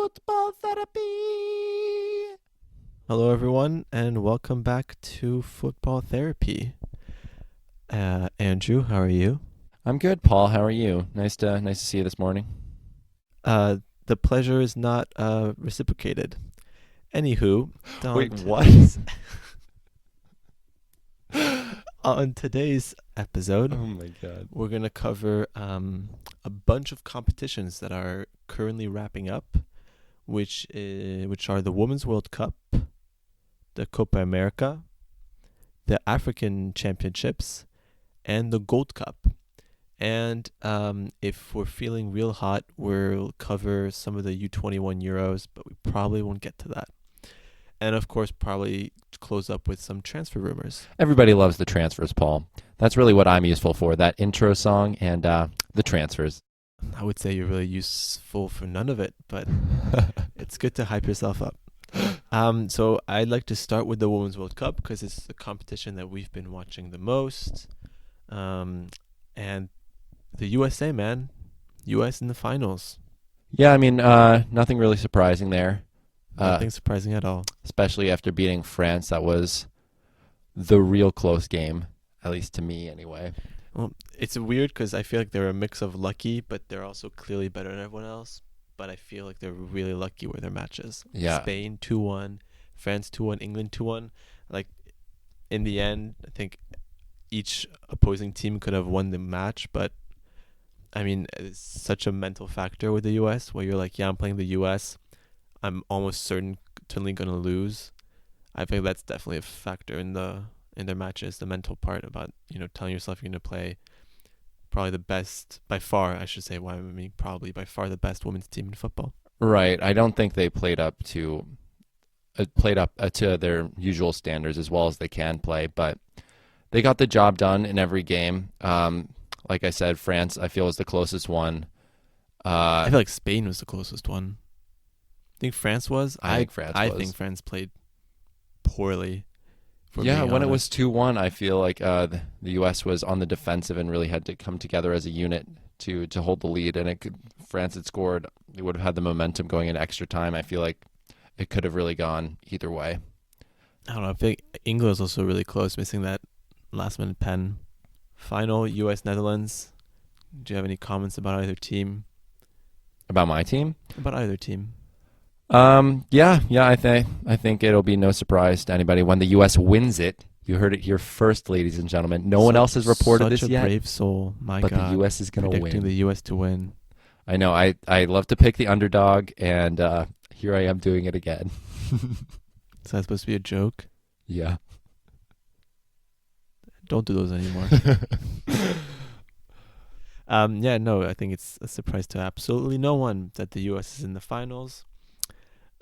Football Therapy. Hello, everyone, and welcome back to Football Therapy. Andrew, how are you? I'm good, Paul. How are you? Nice to see you this morning. The pleasure is not reciprocated. Anywho, Wait, on what? today's on today's episode, Oh my God. we're gonna cover a bunch of competitions that are currently wrapping up, which are the Women's World Cup, the Copa America, the African Championships, and the Gold Cup. And if we're feeling real hot, we'll cover some of the U21 Euros, but we probably won't get to that. And of course, probably close up with some transfer rumors. Everybody loves the transfers, Paul. That's really what I'm useful for, that intro song and the transfers. I would say you're really useful for none of it, but it's good to hype yourself up. So I'd like to start with the Women's World Cup because it's the competition that we've been watching the most. And the USA, man. US in the finals. Yeah, I mean, nothing really surprising there. Nothing surprising at all. Especially after beating France. That was the real close game, at least to me anyway. Well, it's weird because I feel like they're a mix of lucky, but they're also clearly better than everyone else. But I feel like they're really lucky with their matches. Yeah. Spain 2-1, France 2-1, England 2-1. Like, in the end, I think each opposing team could have won the match, but I mean, it's such a mental factor with the US where you're like, yeah, I'm playing the US. I'm almost certainly going to lose. I think that's definitely a factor in their matches, the mental part about, telling yourself you're going to play probably the best, by far, I should say, probably by far the best women's team in football. Right. I don't think they played up to their usual standards as well as they can play, but they got the job done in every game. Like I said, France, I feel, was the closest one. I feel like Spain was the closest one. I think France was. I think France played poorly. Yeah, when it was 2-1, I feel like the U.S. was on the defensive and really had to come together as a unit to hold the lead. And France had scored. They would have had the momentum going into extra time. I feel like it could have really gone either way. I don't know. I think England was also really close, missing that last-minute pen. Final, U.S.-Netherlands. Do you have any comments about either team? About my team? About either team. Yeah. I think it'll be no surprise to anybody when the U.S. wins it. You heard it here first, ladies and gentlemen. No one else has reported this yet. Such a brave soul, my God. But the U.S. is going to win. Predicting the U.S. to win. I know. I love to pick the underdog, and here I am doing it again. Is that supposed to be a joke? Yeah. Don't do those anymore. I think it's a surprise to absolutely no one that the U.S. is in the finals.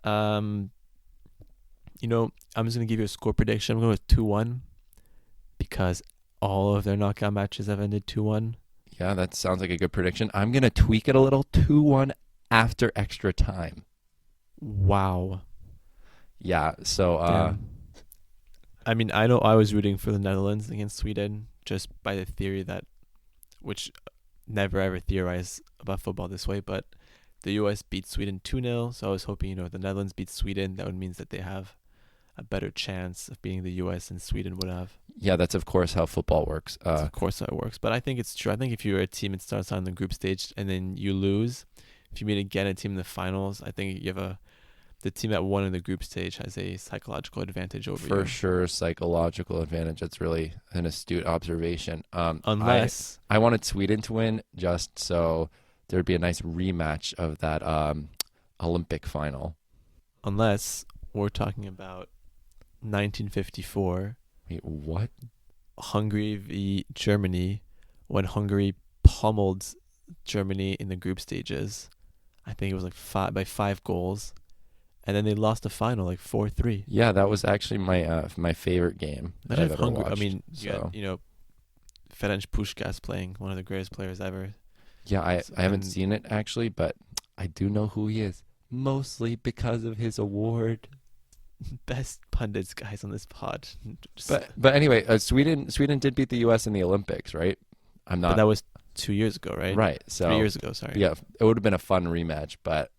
I'm just going to give you a score prediction. I'm going with 2-1 because all of their knockout matches have ended 2-1. Yeah, that sounds like a good prediction. I'm going to tweak it a little. 2-1 after extra time. Wow. Yeah, so... I mean, I know I was rooting for the Netherlands against Sweden just by the theory which never ever theorize about football this way, but the U.S. beat Sweden 2-0, so I was hoping, the Netherlands beat Sweden. That would mean that they have a better chance of beating the U.S. than Sweden would have. Yeah, that's of course how football works. That's of course how it works, but I think it's true. I think if you're a team that starts on the group stage and then you lose, if you meet again a team in the finals, I think you have the team that won in the group stage has a psychological advantage over you. For sure, psychological advantage. That's really an astute observation. Unless I wanted Sweden to win just so there'd be a nice rematch of that Olympic final. Unless we're talking about 1954. Wait, what? Hungary v Germany, when Hungary pummeled Germany in the group stages. I think it was like by 5 goals. And then they lost the final like 4-3. Yeah, that was actually my favorite game that I've ever watched. I mean, Ferenc Puskás playing, one of the greatest players ever. Yeah, I haven't seen it actually, but I do know who he is, mostly because of his award. Best pundits guys on this pod. But anyway, Sweden did beat the U.S. in the Olympics, right? But that was 2 years ago, right? Right. So 3 years ago, sorry. Yeah, it would have been a fun rematch, but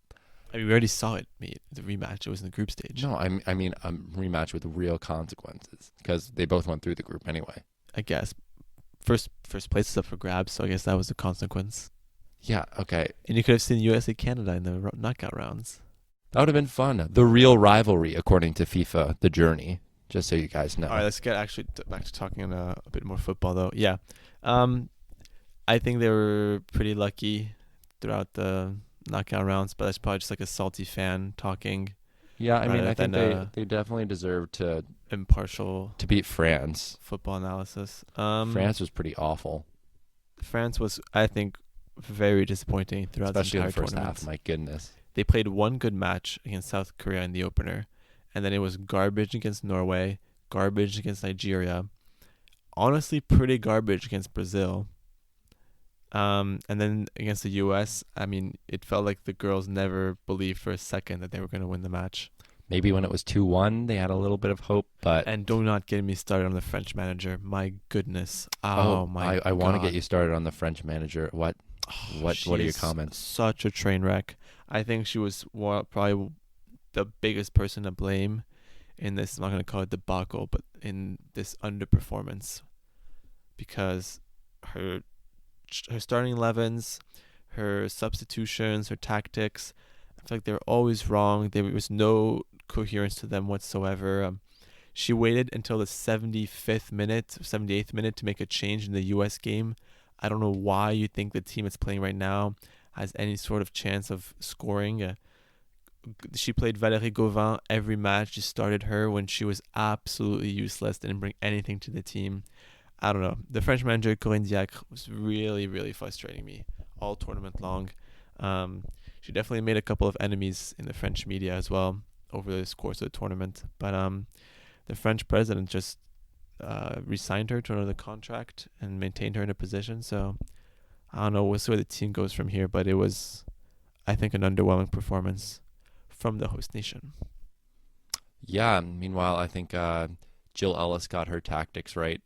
I mean, we already saw it, the rematch. It was in the group stage. No, I mean a rematch with real consequences because they both went through the group anyway. I guess first place is up for grabs, so I guess that was the consequence. Yeah, okay. And you could have seen USA Canada in the knockout rounds. That would have been fun. The real rivalry, according to FIFA, the journey. Just so you guys know. All right, let's get actually back to talking a bit more football, though. Yeah, I think they were pretty lucky throughout the knockout rounds, but that's probably just like a salty fan talking. Yeah, I mean, I think they definitely deserve to impartial to beat France. Football analysis. France was pretty awful. France was, I think, very disappointing throughout especially the entire in the first tournament. half. My goodness, they played one good match against South Korea in the opener, and then it was garbage against Norway, garbage against Nigeria, honestly pretty garbage against Brazil. And then against the U.S., I mean, it felt like the girls never believed for a second that they were going to win the match. Maybe when it was 2-1, they had a little bit of hope, but... And do not get me started on the French manager. My goodness. Oh my God. I want to get you started on the French manager. What are your comments? Such a train wreck. I think she was probably the biggest person to blame in this, I'm not going to call it debacle, but in this underperformance. Because her starting 11s, her substitutions, her tactics, I feel like they're always wrong. There was no coherence to them whatsoever. She waited until the 75th minute, 78th minute to make a change in the U.S. game. I don't know why you think the team that's playing right now has any sort of chance of scoring. She played Valérie Gauvin every match. She started her when she was absolutely useless, didn't bring anything to the team. I don't know. The French manager, Corinne Diacre, was really, really frustrating me all tournament long. She definitely made a couple of enemies in the French media as well over the course of the tournament. But the French president just re-signed her to another contract and maintained her in a position. So I don't know. We'll see where the team goes from here. But it was, I think, an underwhelming performance from the host nation. Yeah. Meanwhile, I think Jill Ellis got her tactics right.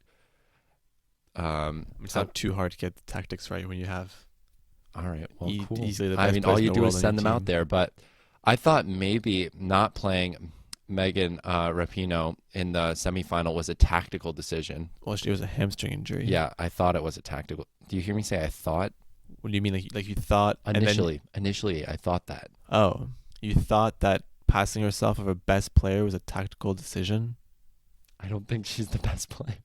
It's not too hard to get the tactics right when you have... All right, well, cool. Easily the best all you do is on send them team. out there. But I thought maybe not playing Megan Rapinoe in the semifinal was a tactical decision. Well, she was a hamstring injury. Yeah, I thought it was a tactical. Do you hear me say I thought? What do you mean? Like you thought initially? I thought that. Oh, you thought that passing herself of her best player was a tactical decision? I don't think she's the best player.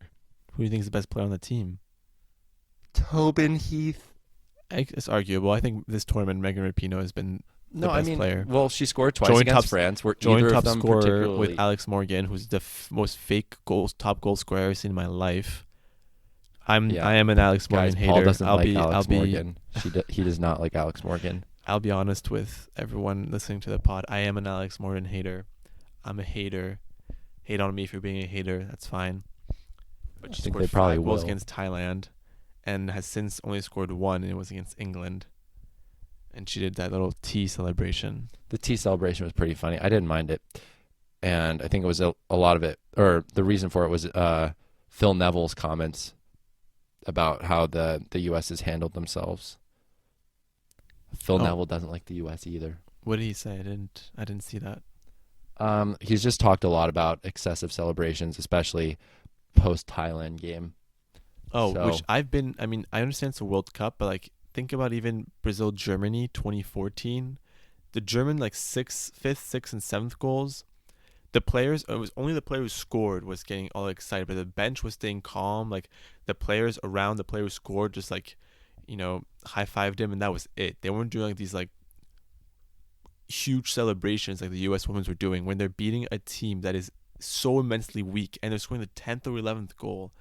Who do you think is the best player on the team? Tobin Heath. It's arguable. I think this tournament, Megan Rapinoe has been the best player. Well, she scored twice against France. Joint top scorer with Alex Morgan, who's the most fake top goal scorer I've ever seen in my life. I am an Alex Morgan hater. Paul doesn't like Alex Morgan. He does not like Alex Morgan. I'll be honest with everyone listening to the pod. I am an Alex Morgan hater. I'm a hater. Hate on me for being a hater. That's fine. But she scored 5 goals against Thailand, and has since only scored 1, and it was against England. And she did that little tea celebration. The tea celebration was pretty funny. I didn't mind it. And I think it was a lot of it, or the reason for it was Phil Neville's comments about how the U.S. has handled themselves. Phil Neville doesn't like the U.S. either. What did he say? I didn't see that. He's just talked a lot about excessive celebrations, especially post-Thailand game. Which I understand it's a World Cup, but like think about even Brazil-Germany 2014. The German 5th, 6th, and 7th goals. The players, it was only the player who scored was getting all excited, but the bench was staying calm. Like the players around the player who scored just high-fived him, and that was it. They weren't doing these huge celebrations like the U.S. women's were doing when they're beating a team that is so immensely weak, and they're scoring the 10th or 11th goal.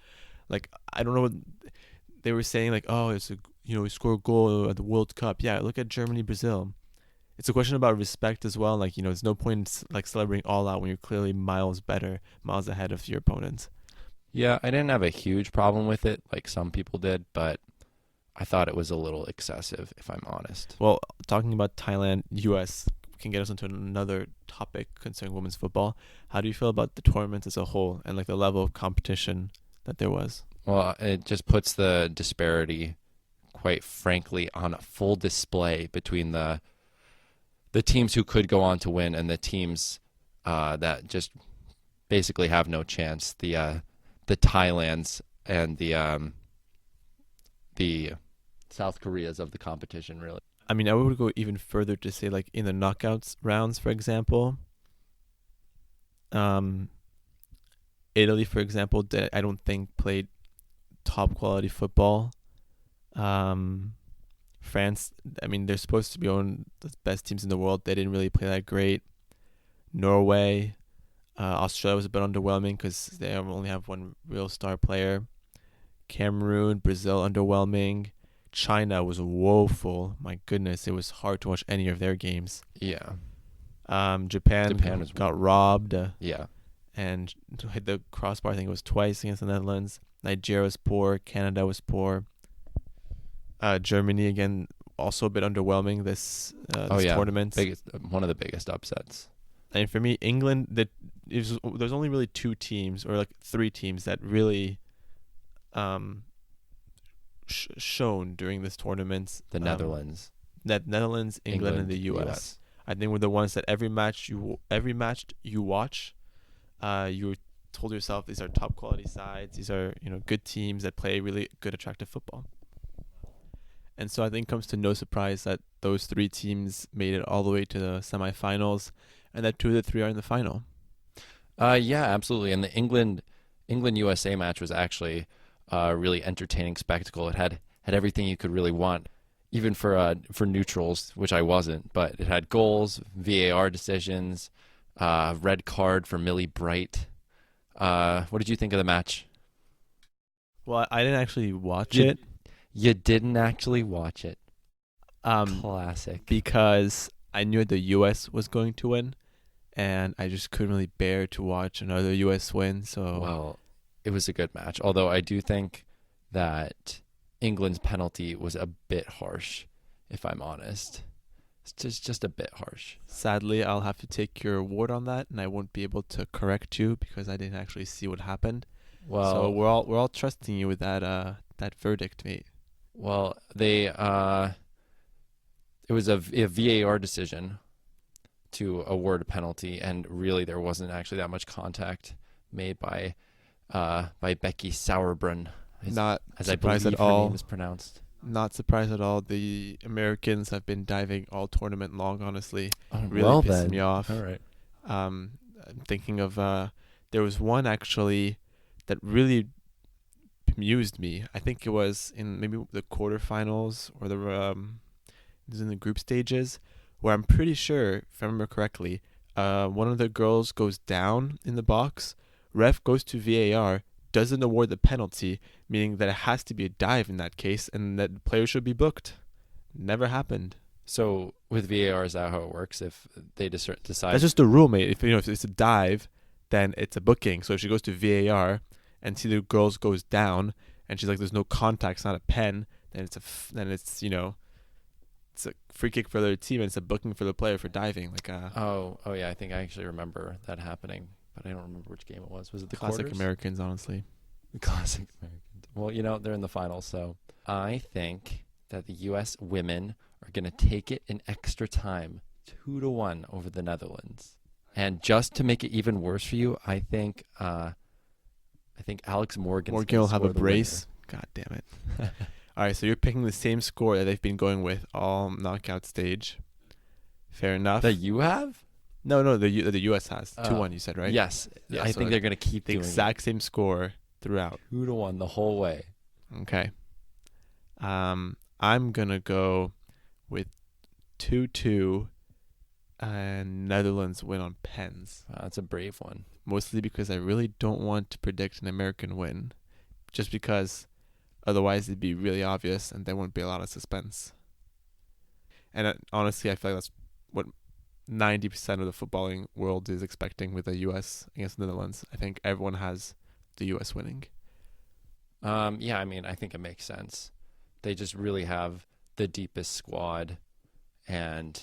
I don't know what they were saying. It's we score a goal at the World Cup. Yeah, look at Germany, Brazil. It's a question about respect as well. There's no point in celebrating all out when you're clearly miles ahead of your opponent. Yeah, I didn't have a huge problem with it like some people did, but I thought it was a little excessive, if I'm honest. Well, talking about Thailand, U.S. can get us into another topic concerning women's football. How do you feel about the tournament as a whole and the level of competition that there was? Well, it just puts the disparity, quite frankly, on a full display between the the teams who could go on to win and the teams that just basically have no chance. The Thailands and the South Koreas of the competition, really. I mean, I would go even further to say, like, in the knockouts rounds, for example, Italy, for example, I don't think played top quality football. France, I mean, they're supposed to be one of the best teams in the world. They didn't really play that great. Norway, Australia was a bit underwhelming because they only have one real star player. Cameroon, Brazil, underwhelming. China was woeful. My goodness, it was hard to watch any of their games. Yeah. Japan got robbed. Yeah. And hit the crossbar, I think it was twice against the Netherlands. Nigeria was poor. Canada was poor. Germany, again, also a bit underwhelming this tournament. One of the biggest upsets. And for me, England, there's only really two teams, or like three teams that really shown during this tournament. The Netherlands. Netherlands, England, and the US. I think were the ones that every match you watch, you told yourself these are top quality sides. These are good teams that play really good, attractive football. And so I think it comes to no surprise that those three teams made it all the way to the semifinals, and that two of the three are in the final. Yeah, absolutely. And the England USA match was actually a really entertaining spectacle. It had everything you could really want, even for neutrals, which I wasn't. But it had goals, VAR decisions, red card for Millie Bright. What did you think of the match? Well, I didn't actually watch it. You didn't actually watch it. Classic. Because I knew the U.S. was going to win, and I just couldn't really bear to watch another U.S. win. So well, it was a good match. Although I do think that England's penalty was a bit harsh, if I'm honest. It's just a bit harsh. Sadly, I'll have to take your word on that, and I won't be able to correct you because I didn't actually see what happened. Well, so we're all trusting you with that verdict, mate. Well, it was a VAR decision to award a penalty, and really there wasn't actually that much contact made by Becky Sauerbrunn. Not as surprised I believe at all. Her name is pronounced. Not surprised at all. The Americans have been diving all tournament long, honestly. Really pissing me off. All right. I'm thinking of there was one actually that really amused me. I think it was in maybe the quarterfinals or it was in the group stages, where I'm pretty sure, if I remember correctly, one of the girls goes down in the box. Ref goes to VAR, doesn't award the penalty, meaning that it has to be a dive in that case, and that the player should be booked. Never happened. So with VAR, is that how it works? If they decide, that's just the rule, mate. If it's a dive, then it's a booking. So if she goes to VAR and see the girl goes down, and she's like, "There's no contact, it's not a pen," then it's it's a free kick for the other team, and it's a booking for the player for diving. Oh yeah, I think I actually remember that happening, but I don't remember which game it was. Was it the classic quarters? Americans, honestly? The classic Americans. Well, they're in the finals, so I think that the U.S. women are going to take it in extra time, 2-1 over the Netherlands. And just to make it even worse for you, I think Alex Morgan will have a brace. God damn it. All right, so you're picking the same score that they've been going with all knockout stage. Fair enough. That you have? No, the U.S. has 2-1. You said, right? Yes. Yeah, I think they're going to keep the exact same score throughout. 2-1 the whole way. Okay. I'm gonna go with 2-2, and Netherlands win on pens. Wow, that's a brave one. Mostly because I really don't want to predict an American win, just because otherwise it'd be really obvious and there wouldn't be a lot of suspense. And honestly, I feel like that's what 90% of the footballing world is expecting with the U.S. against the Netherlands. I think everyone has the U.S. winning. Yeah, I mean, I think it makes sense. They just really have the deepest squad and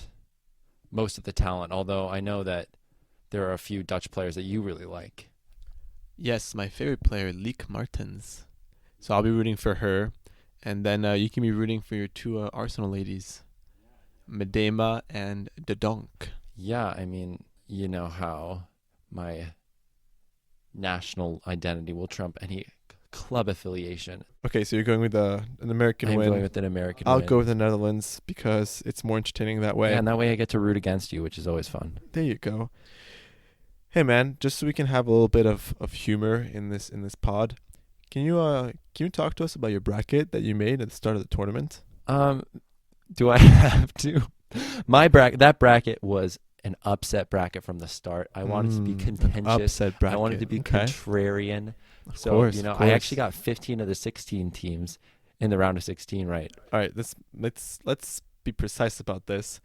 most of the talent, although I know that there are a few Dutch players that you really like. Yes, my favorite player, Lieke Martens. So I'll be rooting for her, and then you can be rooting for your two Arsenal ladies. Medema and Dodonk. Yeah, I mean, you know how my national identity will trump any club affiliation. Okay, so you're going with an American I'm win. going with an American I'll win. go with the Netherlands because it's more entertaining that way. Yeah, and that way I get to root against you, which is always fun. There you go. Hey man, just so we can have a little bit of humor in this pod, can you talk to us about your bracket that you made at the start of the tournament? Do I have to? That bracket was an upset bracket from the start. I wanted to be contentious. Upset bracket. I wanted to be contrarian. Of So, course, you know, of I course. actually got 15 of the 16 teams in the round of 16 right. All right, let's be precise about this.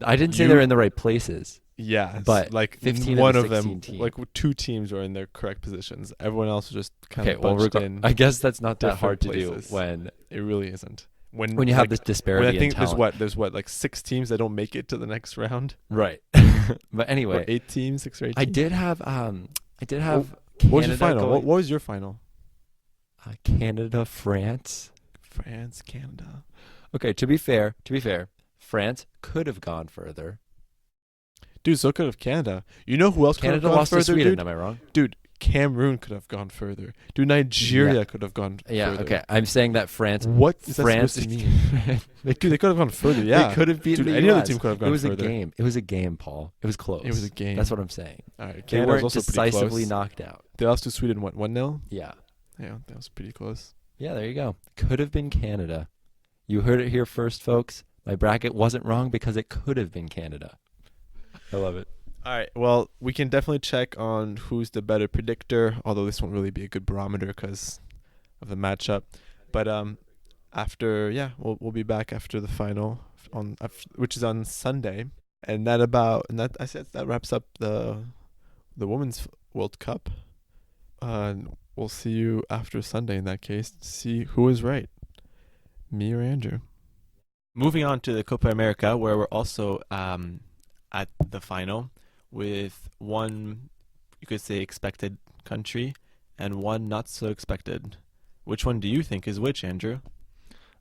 I didn't say they're in the right places. Yeah, but like 15 one of of the them, 16 like 2 teams are in their correct positions. Everyone else was just kind of Okay, bunched in. I guess that's not that different hard to places. do when It really isn't. When you have like, this when disparity I think in talent. there's like 6 teams that don't make it to the next round. Right. But anyway, Or 8 teams, 6 or 8 teams. I did have What was your final? What was your final? Canada, France. France, Canada. Okay, to be fair, France could have gone further. Dude, so could have Canada. You know who else could have Canada gone lost further, to Sweden, dude? am I wrong? Dude, Cameroon could have gone further. Dude, Nigeria Yeah. could have gone Yeah, further. okay. I'm saying that France What is that France supposed to mean? Dude, they could have gone further, yeah. They could have beaten Dude, the any US. other team could have gone It was further. a game. It was a game, Paul. It was close. It was a game. That's what I'm saying. All right, They Canada weren't was also pretty decisively close. knocked out. They lost to Sweden, what, 1-0? Yeah. Yeah, that was pretty close. Yeah, there you go. Could have been Canada. You heard it here first, folks. My bracket wasn't wrong because it could have been Canada. I love it. All right, well, we can definitely check on who's the better predictor, although this won't really be a good barometer because of the matchup. But we'll be back after the final which is on Sunday, and that wraps up the Women's World Cup. We'll see you after Sunday in that case to see who is right, me or Andrew. Moving on to the Copa America, where we're also at the final with one, you could say, expected country and one not so expected. Which one do you think is which, Andrew?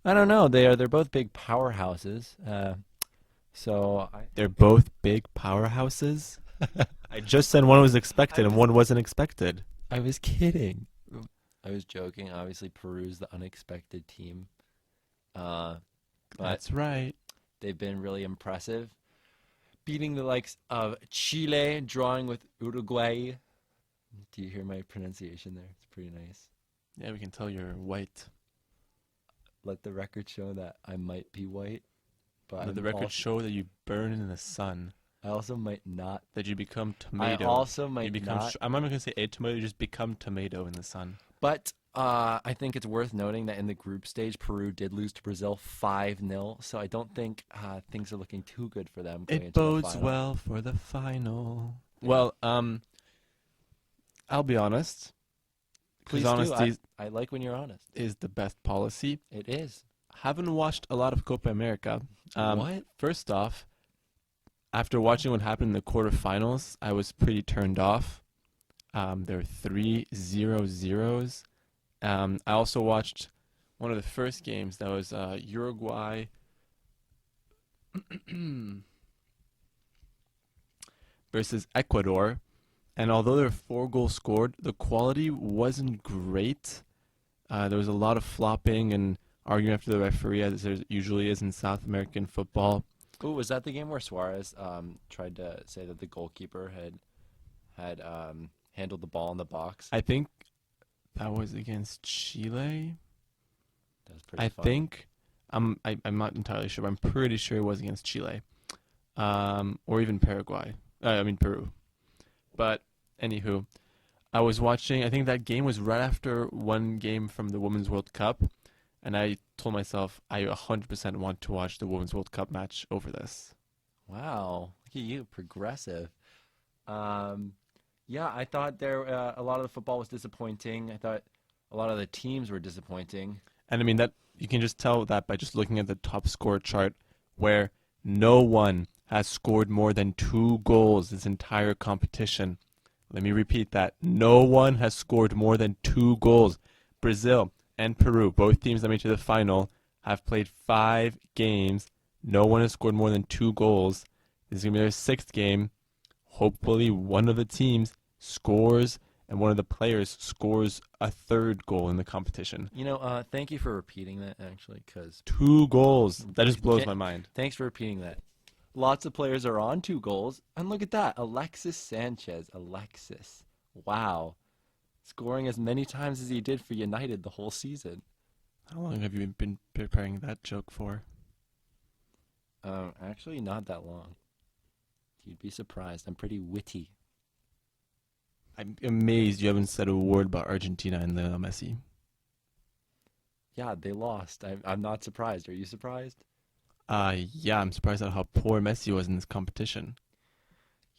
I don't know. They're both big powerhouses. They're both big powerhouses? I just said one was expected and one wasn't expected. I was kidding. I was joking. Obviously, Peru's the unexpected team. That's right. They've been really impressive, beating the likes of Chile, drawing with Uruguay. Do you hear my pronunciation there? It's pretty nice. Yeah, we can tell you're white. Let the record show that I might be white, but Let the record show that you burn in the sun. I also might not. That you become tomato. I also might not. I'm not going to say a tomato, you just become tomato in the sun. But I think it's worth noting that in the group stage, Peru did lose to Brazil 5-0, so I don't think things are looking too good for them. It bodes well for the final. Yeah. Well, I'll be honest. Please honesty do. I like when you're honest. Is the best policy. It is. Haven't watched a lot of Copa America. What? First off, after watching what happened in the quarterfinals, I was pretty turned off. There were 3-0-0s. I also watched one of the first games that was Uruguay versus Ecuador. And although there were 4 goals scored, the quality wasn't great. There was a lot of flopping and arguing after the referee, as there usually is in South American football. Ooh, was that the game where Suarez tried to say that the goalkeeper had handled the ball in the box? I think that was against Chile. That was pretty fun. I'm not entirely sure, but I'm pretty sure it was against Chile, or even Paraguay. Peru. But anywho, I was watching. I think that game was right after one game from the Women's World Cup, and I told myself I 100% want to watch the Women's World Cup match over this. Wow, look at you, progressive. Yeah, I thought a lot of the football was disappointing. I thought a lot of the teams were disappointing. And I mean that you can just tell that by just looking at the top score chart, where no one has scored more than 2 goals this entire competition. Let me repeat that. No one has scored more than 2 goals. Brazil and Peru, both teams that made it to the final, have played 5 games. No one has scored more than 2 goals. This is going to be their 6th game. Hopefully one of the teams scores and one of the players scores a 3rd goal in the competition. Thank you for repeating that, actually, because 2 goals. That just blows my mind. Thanks for repeating that. Lots of players are on 2 goals, and look at that. Alexis Sanchez. Alexis. Wow. Scoring as many times as he did for United the whole season. How long have you been preparing that joke for? Actually, not that long. You'd be surprised. I'm pretty witty. I'm amazed you haven't said a word about Argentina and Lionel Messi. Yeah, they lost. I'm not surprised. Are you surprised? Yeah, I'm surprised at how poor Messi was in this competition.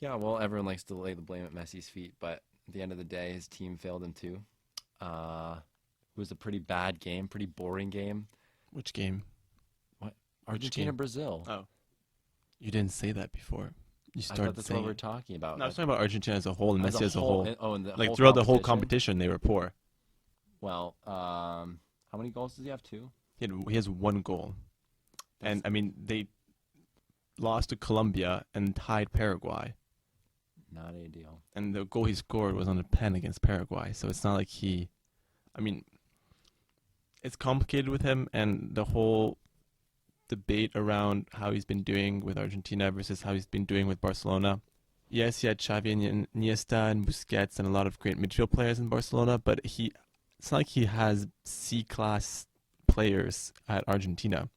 Yeah, well, everyone likes to lay the blame at Messi's feet, but at the end of the day, his team failed him too. It was a pretty bad game, pretty boring game. Which game? What? Argentina, Brazil. Oh. You didn't say that before. You started I thought that's saying what we're talking about. No, I was talking about Argentina as a whole and Messi as a whole. And the Like whole throughout the whole competition, they were poor. Well, how many goals does he have? 2? He has 1 goal. And, I mean, they lost to Colombia and tied Paraguay. Not ideal. And the goal he scored was on a pen against Paraguay. So it's not like it's complicated with him, and the whole debate around how he's been doing with Argentina versus how he's been doing with Barcelona. Yes, he had Xavi and Iniesta and Busquets and a lot of great midfield players in Barcelona, but it's not like he has C-class players at Argentina.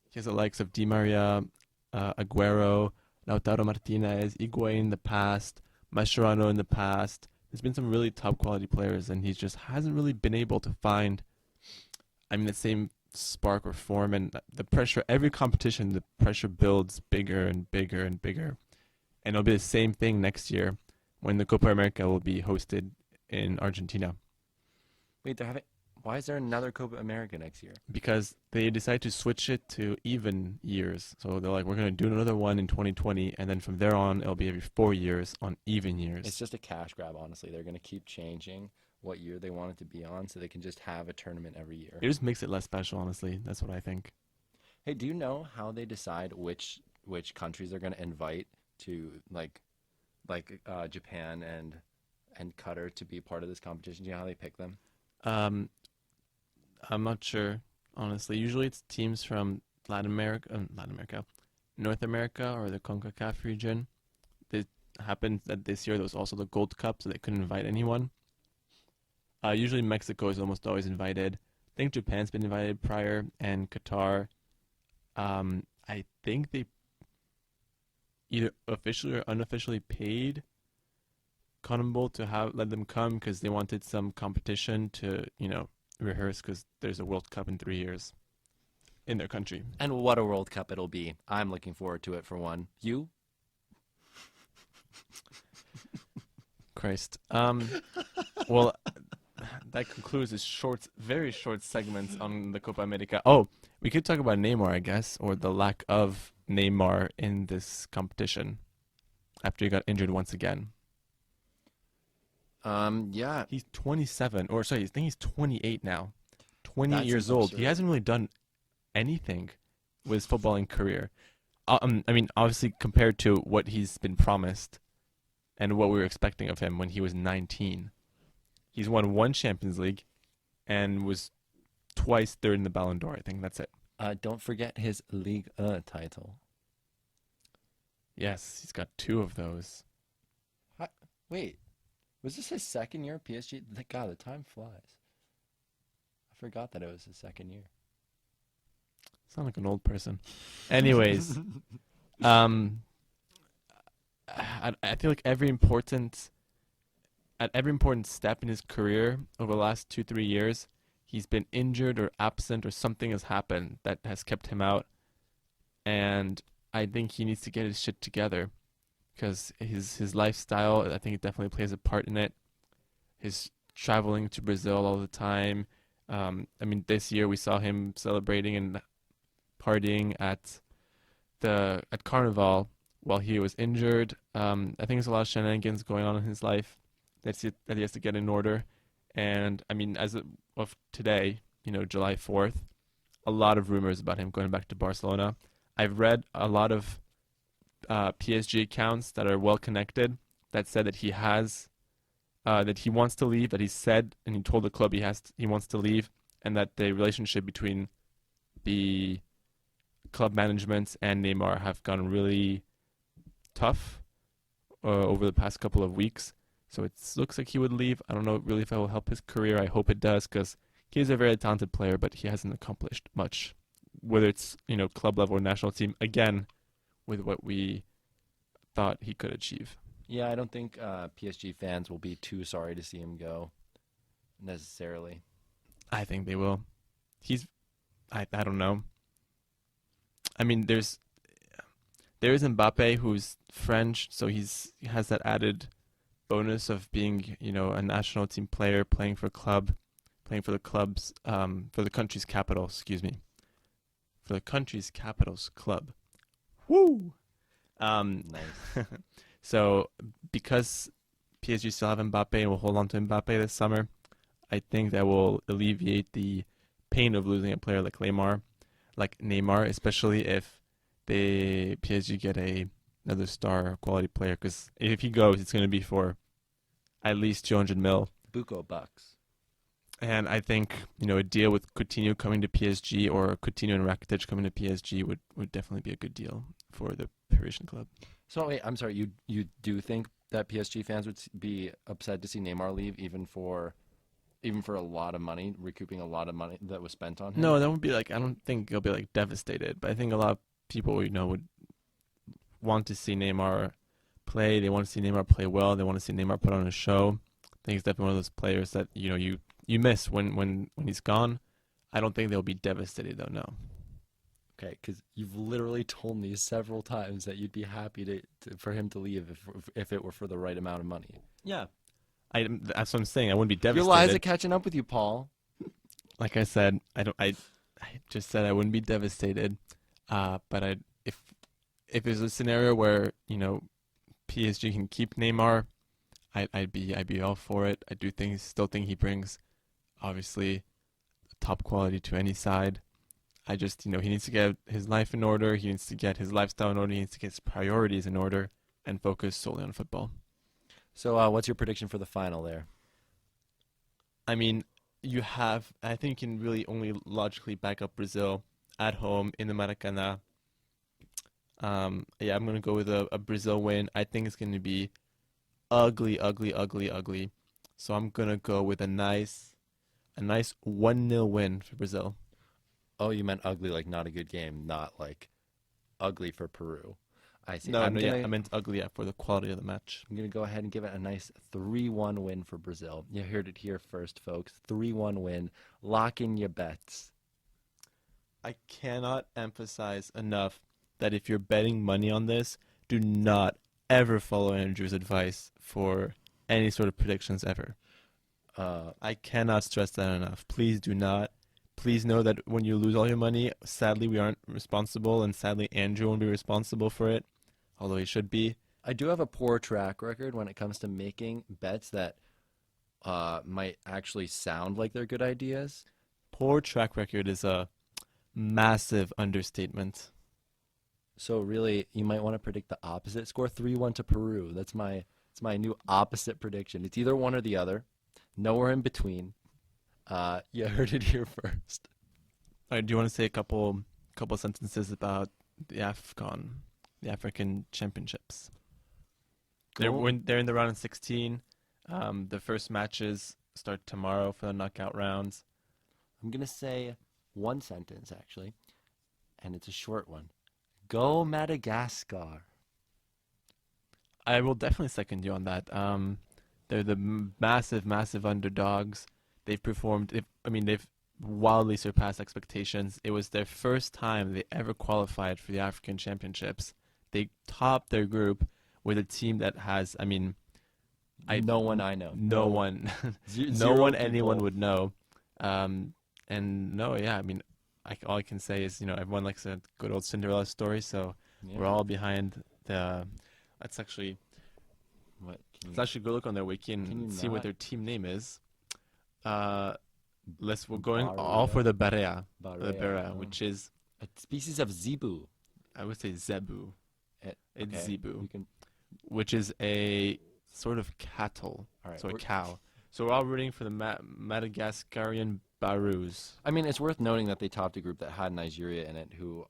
He has the likes of Di Maria, Aguero, Lautaro Martinez, Higuain in the past, Mascherano in the past. There's been some really top quality players, and he just hasn't really been able to find, the same spark or form. And the pressure, every competition, the pressure builds bigger and bigger and bigger. And it'll be the same thing next year when the Copa America will be hosted in Argentina. Wait, why is there another Copa America next year? Because they decided to switch it to even years. So they're like, we're going to do another one in 2020, and then from there on, it'll be every 4 years on even years. It's just a cash grab, honestly. They're going to keep changing what year they want it to be on so they can just have a tournament every year. It just makes it less special, honestly. That's what I think. Hey, do you know how they decide which countries they're going to invite to, like Japan and Qatar to be part of this competition? Do you know how they pick them? I'm not sure, honestly. Usually it's teams from North America, or the CONCACAF region. It happened that this year there was also the Gold Cup, so they couldn't invite anyone. Usually Mexico is almost always invited. I think Japan's been invited prior, and Qatar. I think they either officially or unofficially paid CONMEBOL to let them come because they wanted some competition to, rehearse, because there's a World Cup in 3 years in their country. And what a World Cup it'll be. I'm looking forward to it, for one. You? Christ. Well, that concludes this very short segment on the Copa America. Oh, we could talk about Neymar, I guess, or the lack of Neymar in this competition after he got injured once again. Yeah. He's 27, I think he's 28 now. 28 That's years old. absurd. He hasn't really done anything with his footballing career. Obviously compared to what he's been promised and what we were expecting of him when he was 19. He's won 1 Champions League and was twice third in the Ballon d'Or, I think. That's it. Don't forget his Ligue 1 title. Yes, he's got 2 of those. Wait. Was this his second year at PSG? God, the time flies. I forgot that it was his second year. Sound like an old person. Anyways, I feel like at every important step in his career over the last 2-3 years, he's been injured or absent, or something has happened that has kept him out. And I think he needs to get his shit together, because his lifestyle, I think it definitely plays a part in it. His traveling to Brazil all the time. This year we saw him celebrating and partying at Carnival while he was injured. I think there's a lot of shenanigans going on in his life that he has to get in order. And as of today, July 4th, a lot of rumors about him going back to Barcelona. I've read a lot of PSG accounts that are well connected that said that that he wants to leave, that he said and he told the club he wants to leave, and that the relationship between the club management and Neymar have gone really tough over the past couple of weeks. So it looks like he would leave. I don't know really if it will help his career. I hope it does, because he is a very talented player, but he hasn't accomplished much, whether it's club level or national team. Again, with what we thought he could achieve. Yeah, I don't think PSG fans will be too sorry to see him go, necessarily. I think they will. I don't know. I mean, there is Mbappe, who's French, so he has that added bonus of being, a national team player, playing for the club's, for the country's capital, excuse me, for the country's capital's club. Woo! Nice. So because PSG still have Mbappe and will hold on to Mbappe this summer, I think that will alleviate the pain of losing a player like Neymar, especially if PSG get another star quality player. Because if he goes, it's going to be for at least 200 mil. Buco bucks. And I think a deal with Coutinho coming to PSG, or Coutinho and Rakitic coming to PSG would definitely be a good deal for the Parisian club. So wait, I'm sorry. You do think that PSG fans would be upset to see Neymar leave, even for a lot of money, recouping a lot of money that was spent on him? No, that would be I don't think they'll be devastated, but I think a lot of people would want to see Neymar play. They want to see Neymar play well. They want to see Neymar put on a show. I think he's definitely one of those players that you miss when he's gone. I don't think they'll be devastated though. No. Okay, because you've literally told me several times that you'd be happy for him to leave if it were for the right amount of money. Yeah. That's what I'm saying. I wouldn't be devastated. Your lies are catching up with you, Paul. Like I said, I just said I wouldn't be devastated. But if there's a scenario where PSG can keep Neymar, I'd be all for it. I do still think he brings, obviously, top quality to any side. I just he needs to get his life in order. He needs to get his lifestyle in order. He needs to get his priorities in order and focus solely on football. So what's your prediction for the final there? I mean, I think you can really only logically back up Brazil at home in the Maracanã. Yeah, I'm going to go with a Brazil win. I think it's going to be ugly. So I'm going to go with a nice 1-0 win for Brazil. Oh, you meant ugly, like not a good game, not like ugly for Peru. I see. I meant ugly for the quality of the match. I'm going to go ahead and give it a nice 3-1 win for Brazil. You heard it here first, folks. 3-1 win. Lock in your bets. I cannot emphasize enough that if you're betting money on this, do not ever follow Andrew's advice for any sort of predictions ever. I cannot stress that enough. Please do not. Please know that when you lose all your money, sadly we aren't responsible, and sadly Andrew won't be responsible for it, although he should be. I do have a poor track record when it comes to making bets that might actually sound like they're good ideas. Poor track record is a massive understatement. So really, you might want to predict the opposite. Score 3-1 to Peru. It's my new opposite prediction. It's either one or the other. Nowhere in between. You heard it here first. All right, do you want to say a couple sentences about the AFCON, the African Championships? Cool. They're in the round of 16. The first matches start tomorrow for the knockout rounds. I'm going to say one sentence, actually, and it's a short one. Go Madagascar. I will definitely second you on that. They're the massive underdogs. They've wildly surpassed expectations. It was their first time they ever qualified for the African Championships. They topped their group with a team that has, no one I know. No one. No one anyone would know. All I can say is, everyone likes a good old Cinderella story, so yeah. We're all behind the... Let's actually go look on their wiki and see what their team name is. We're going all for the Barea, which is a species of zebu. I would say Zebu. It's Okay, Zebu, you can. which is a sort of cattle, All right. so a cow. So we're all rooting for the Madagascarian Barus. I mean, it's worth noting that they topped a group that had Nigeria in it, who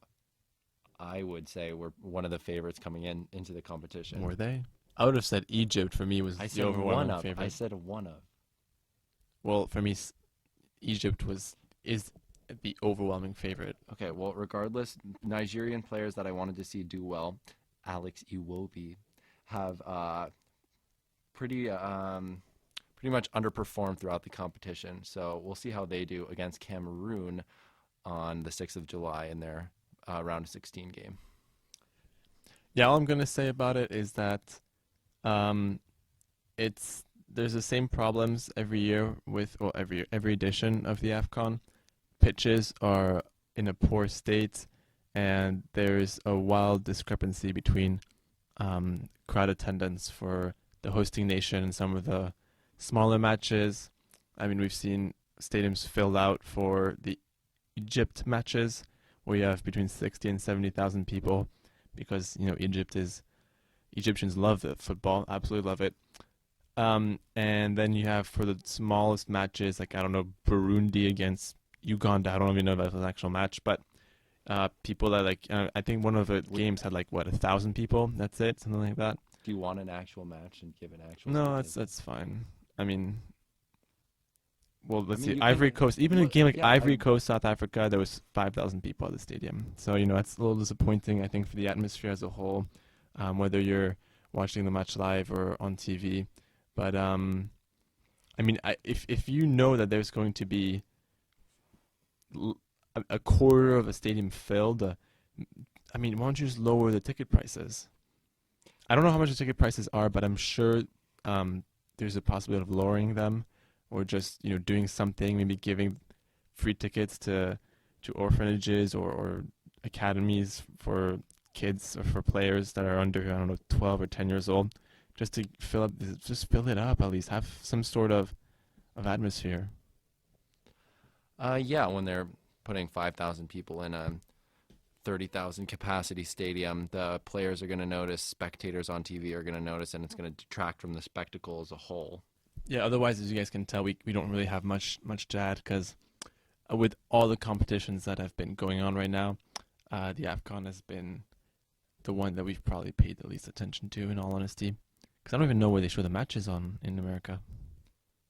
I would say were one of the favorites coming into the competition. Were they? I would have said Egypt for me was I the said overwhelming favorite. I said one of. Well, for me, Egypt is the overwhelming favorite. Okay, well, regardless, Nigerian players that I wanted to see do well, Alex Iwobi, have pretty much underperformed throughout the competition. So we'll see how they do against Cameroon on the 6th of July in their round of 16 game. Yeah, all I'm gonna say about it is that there's the same problems every year with every edition of the AFCON. Pitches are in a poor state, and there's a wild discrepancy between crowd attendance for the hosting nation and some of the smaller matches. I mean, we've seen stadiums filled out for the Egypt matches, where you have between 60 and 70,000 people, because Egyptians love the football, absolutely love it. And then you have for the smallest matches, like, I don't know, Burundi against Uganda. I don't even know if that was an actual match, but people that I think one of the games had 1,000 people. That's it, something like that. Do you want an actual match and give an actual? No, that's fine. I mean, well, let's see. you Ivory can- Coast. Even well, a game like yeah, Ivory Coast, South Africa, there was 5,000 people at the stadium. So that's a little disappointing, I think, for the atmosphere as a whole, whether you're watching the match live or on TV. But I mean, if you know that there's going to be a quarter of a stadium filled, I mean, why don't you just lower the ticket prices? I don't know how much the ticket prices are, but I'm sure there's a possibility of lowering them, or just doing something, maybe giving free tickets to orphanages or academies for kids or for players that are under, I don't know, 12 or 10 years old, just to fill it up at least, have some sort of atmosphere. Yeah, when they're putting 5,000 people in a 30,000 capacity stadium, the players are going to notice, spectators on TV are going to notice, and it's going to detract from the spectacle as a whole. Yeah, otherwise, as you guys can tell, we don't really have much to add, because with all the competitions that have been going on right now, the AFCON has been the one that we've probably paid the least attention to, in all honesty, because I don't even know where they show the matches on in America.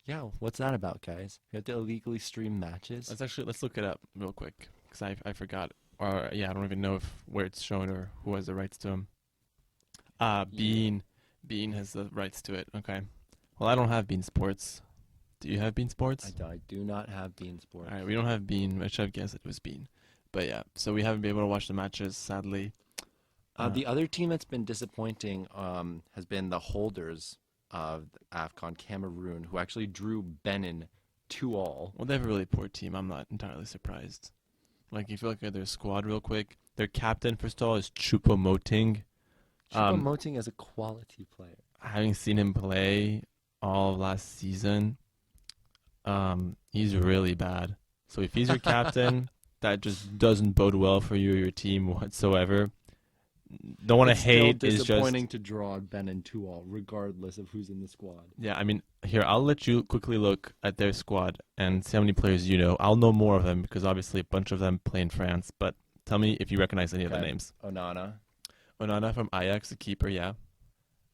Yeah, what's that about, guys? You have to illegally stream matches? Let's look it up real quick, because I forgot. Or yeah, I don't even know where it's shown or who has the rights to them. Bean has the rights to it. Okay. Well, I don't have Bean Sports. Do you have Bean Sports? I do not have Bean Sports. All right, we don't have Bean. I should have guessed it was Bean. But yeah, so we haven't been able to watch the matches, sadly. The other team that's been disappointing has been the holders of AFCON, Cameroon, who actually drew Benin 2-2. Well, they have a really poor team. I'm not entirely surprised. If you look at their squad real quick, their captain, first of all, is Choupo-Moting. Choupo-Moting is a quality player. Having seen him play all of last season, he's really bad. So if he's your captain, that just doesn't bode well for you or your team whatsoever. Don't want to hate. It's disappointing to draw Benin 2-2, regardless of who's in the squad. Yeah, I mean, here, I'll let you quickly look at their squad and see how many players you know. I'll know more of them, because obviously a bunch of them play in France, but tell me if you recognize any of the names. Onana from Ajax, the keeper, yeah.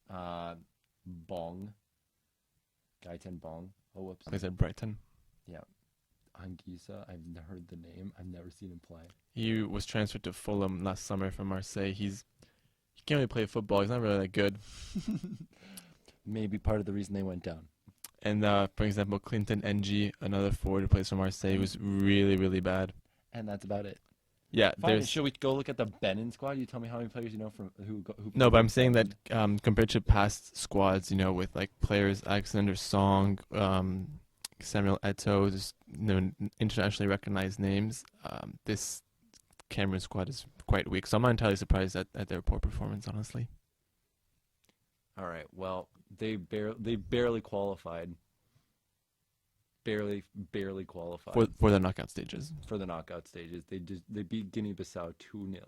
Bong. Gaëtan Bong. Oh, whoops. I said Brighton. Yeah. Anguissa, I've heard the name. I've never seen him play. He was transferred to Fulham last summer from Marseille. He can't really play football. He's not really that good. Maybe part of the reason they went down. And for example, Clinton Ng, another forward who plays for Marseille, was really, really bad. And that's about it. Yeah, Fine. Should we go look at the Benin squad? You tell me how many players you know from who. No, but I'm saying that compared to past squads, with players Alexander Song, Samuel Eto'o, just internationally recognized names, this Cameroon squad is quite weak. So I'm not entirely surprised at their poor performance, honestly. All right. Well, they barely qualified. Barely qualified for the knockout stages. For the knockout stages, they beat Guinea-Bissau 2-0.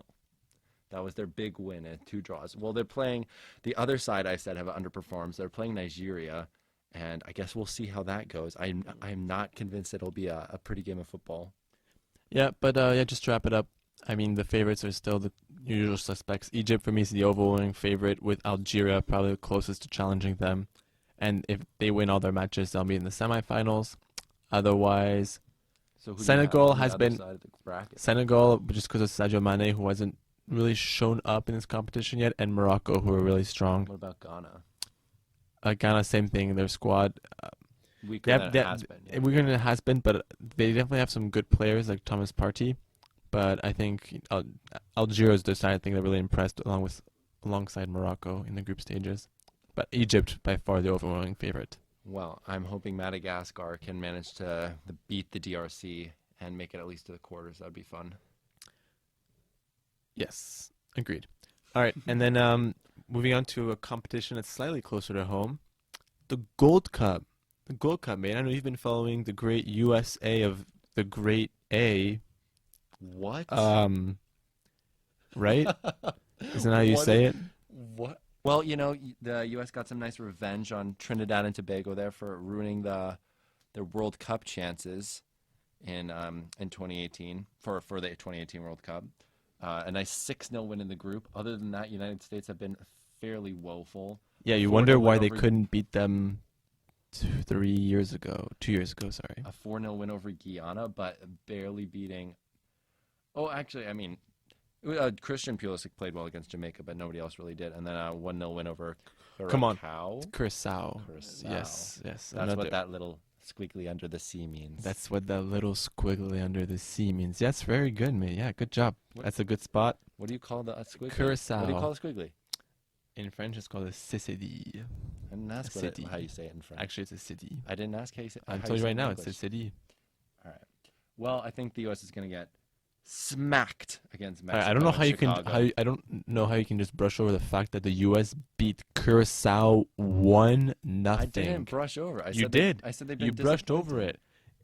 That was their big win at 2 draws. Well, they're playing the other side. I said have underperformed. So they're playing Nigeria, and I guess we'll see how that goes. I'm not convinced it'll be a pretty game of football. Yeah, but yeah, just to wrap it up. I mean, the favorites are still the usual suspects. Egypt for me is the overwhelming favorite, with Algeria probably the closest to challenging them. And if they win all their matches, they'll be in the semifinals. Otherwise, So who Senegal do you have has on the other been side of the bracket? Senegal just because of Sadio Mane, who hasn't really shown up in this competition yet, and Morocco, who are really strong. What about Ghana? Ghana, same thing. Their squad, Weaker than it has been. Yeah. weaker than it has been, but they definitely have some good players like Thomas Partey. But I think Algeria is the side I think that really impressed alongside Morocco in the group stages. But Egypt by far the overwhelming favorite. Well, I'm hoping Madagascar can manage to beat the DRC and make it at least to the quarters. That'd be fun. Yes, agreed. All right, and then moving on to a competition that's slightly closer to home, the Gold Cup. The Gold Cup, mate. I know you've been following the great USA of the Great A. What? Right? Isn't how you say it? What? Well, the U.S. got some nice revenge on Trinidad and Tobago there for ruining their World Cup chances in 2018 for the 2018 World Cup. A nice 6-0 win in the group. Other than that, United States have been fairly woeful. Yeah, you wonder why they couldn't beat them 2 years ago. Sorry. A 4-0 win over Guyana, but barely beating. Oh, actually, I mean, Christian Pulisic played well against Jamaica, but nobody else really did. And then a 1-0 win over Curacao. Come on, Curacao. Yes. That's what that little squiggly under the sea means. That's what that little squiggly under the sea means. Yes, very good, mate. Yeah, good job. That's a good spot. What do you call a squiggly? Curacao. What do you call a squiggly? In French, it's called a city. I didn't ask how you say it in French. Actually, it's a city. I didn't ask how you say it. I'm telling you right now, it's a city. All right. Well, I think the U.S. is going to get smacked against Mexico. I don't know how you can. I don't know how you can just brush over the fact that the U.S. beat Curacao 1-0. I didn't brush over. You did. I said they've been. You brushed over it.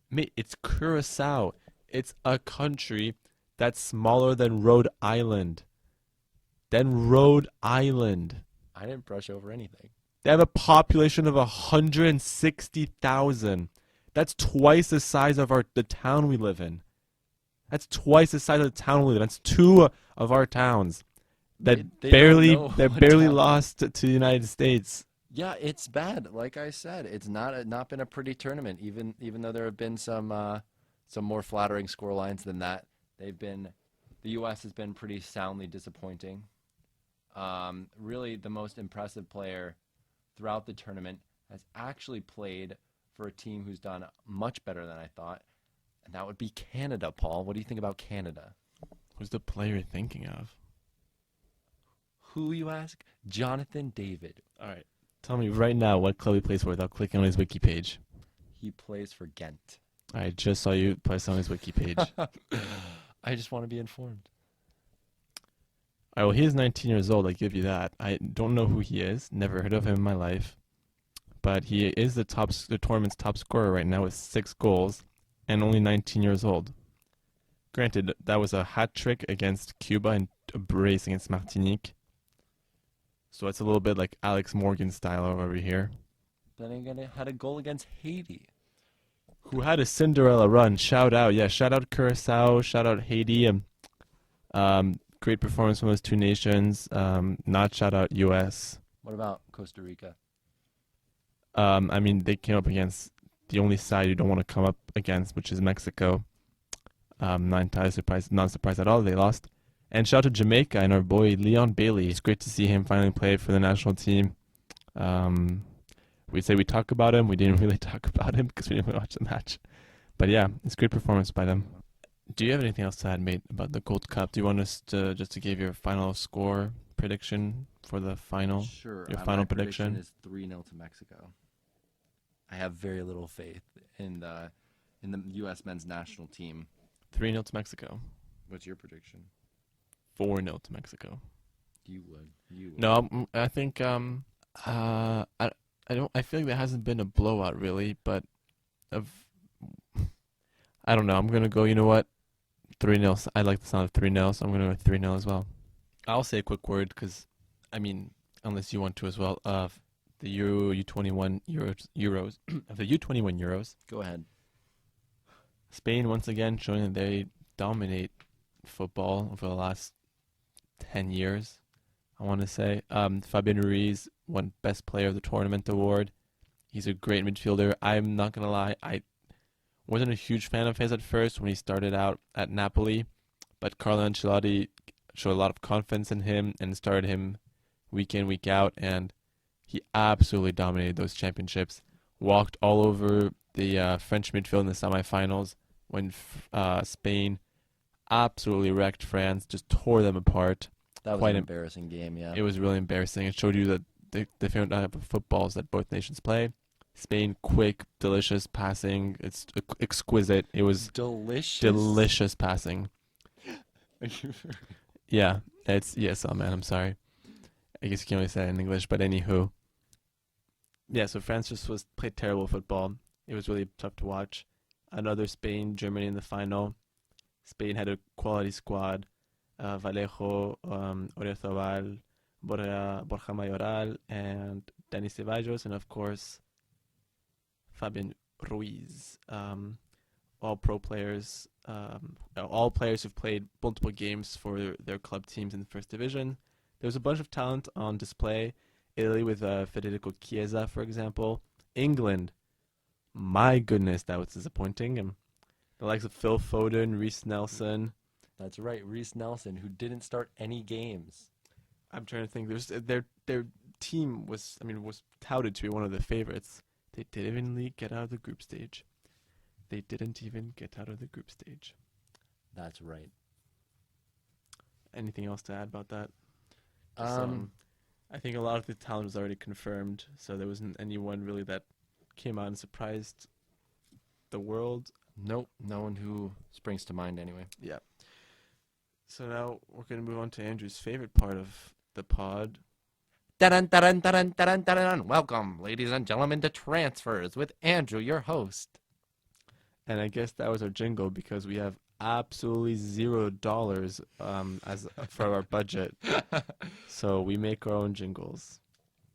Mate, it's Curacao. It's a country that's smaller than Rhode Island. I didn't brush over anything. They have a population of 160,000. That's twice the size of the town we live in. That's twice the size of the town we live in. That's 2 of our towns that they barely lost to the United States. Yeah, it's bad. Like I said, it's not been a pretty tournament. Even though there have been some more flattering score lines than that, the U.S. has been pretty soundly disappointing. Really, the most impressive player throughout the tournament has actually played for a team who's done much better than I thought, and that would be Canada, Paul. What do you think about Canada? Who's the player you're thinking of? Who, you ask? Jonathan David. All right. Tell me right now what club he plays for without clicking on his wiki page. He plays for Ghent. I just saw you post on his wiki page. I just want to be informed. All right, well, he is 19 years old. I give you that. I don't know who he is. Never heard of him in my life. But he is the tournament's top scorer right now with 6 goals and only 19 years old. Granted, that was a hat trick against Cuba and a brace against Martinique. So it's a little bit like Alex Morgan style over here. Then he had a goal against Haiti. Who had a Cinderella run. Shout out. Yeah, shout out Curacao. Shout out Haiti. Great performance from those 2 nations. Not shout out U.S. What about Costa Rica? I mean, they came up against the only side you don't want to come up against, which is Mexico. Not entirely surprised, not surprised at all. They lost. And shout out to Jamaica and our boy Leon Bailey. It's great to see him finally play for the national team. We say we talk about him. We didn't really talk about him because we didn't really watch the match. But yeah, it's a great performance by them. Do you have anything else to add, mate, about the Gold Cup? Do you want us to give your final score prediction for the final? Sure. Your final my prediction is 3-0 to Mexico. I have very little faith in the U.S. men's national team. 3-0 to Mexico. What's your prediction? 4-0 to Mexico. You would. No, I think I feel like there hasn't been a blowout really, but I don't know. I'm gonna go. You know what? 3-0. I like the sound of 3-0, so I'm gonna go 3-0 as well. I'll say a quick word because, I mean, unless you want to as well, of the Euro U21 Euros of the U21 Euros. Go ahead. Spain once again showing that they dominate football over the last 10 years. I want to say Fabian Ruiz won Best Player of the Tournament award. He's a great midfielder. I'm not gonna lie, I wasn't a huge fan of his at first when he started out at Napoli, but Carlo Ancelotti showed a lot of confidence in him and started him week in, week out, and he absolutely dominated those championships. Walked all over the French midfield in the semifinals when Spain absolutely wrecked France, just tore them apart. That was Quite an embarrassing game, yeah. It was really embarrassing. It showed you that the different type of footballs that both nations play. Spain, quick, delicious passing. It's exquisite. It was delicious passing. Yeah, it's ESL, man. I'm sorry. I guess you can't really say it in English, but anywho. Yeah, so France just played terrible football. It was really tough to watch. Another Spain, Germany in the final. Spain had a quality squad. Vallejo, Oyarzabal, Borja Mayoral, and Dani Ceballos, and of course, Fabian Ruiz. All pro players, all players who've played multiple games for their club teams in the first division. There was a bunch of talent on display. Italy with Federico Chiesa, for example. England, my goodness, that was disappointing. And the likes of Phil Foden, Reece Nelson. That's right, Reece Nelson, who didn't start any games. I'm trying to think. Their team was touted to be one of the favorites. They didn't even get out of the group stage. That's right. Anything else to add about that? I think a lot of the talent was already confirmed, so there wasn't anyone really that came out and surprised the world. Nope, no one who springs to mind anyway. Yeah. So now we're going to move on to Andrew's favorite part of the pod. Dun, dun, dun, dun, dun, dun. Welcome, ladies and gentlemen, to Transfers with Andrew, your host. And I guess that was our jingle because we have absolutely $0 as for our budget. So we make our own jingles.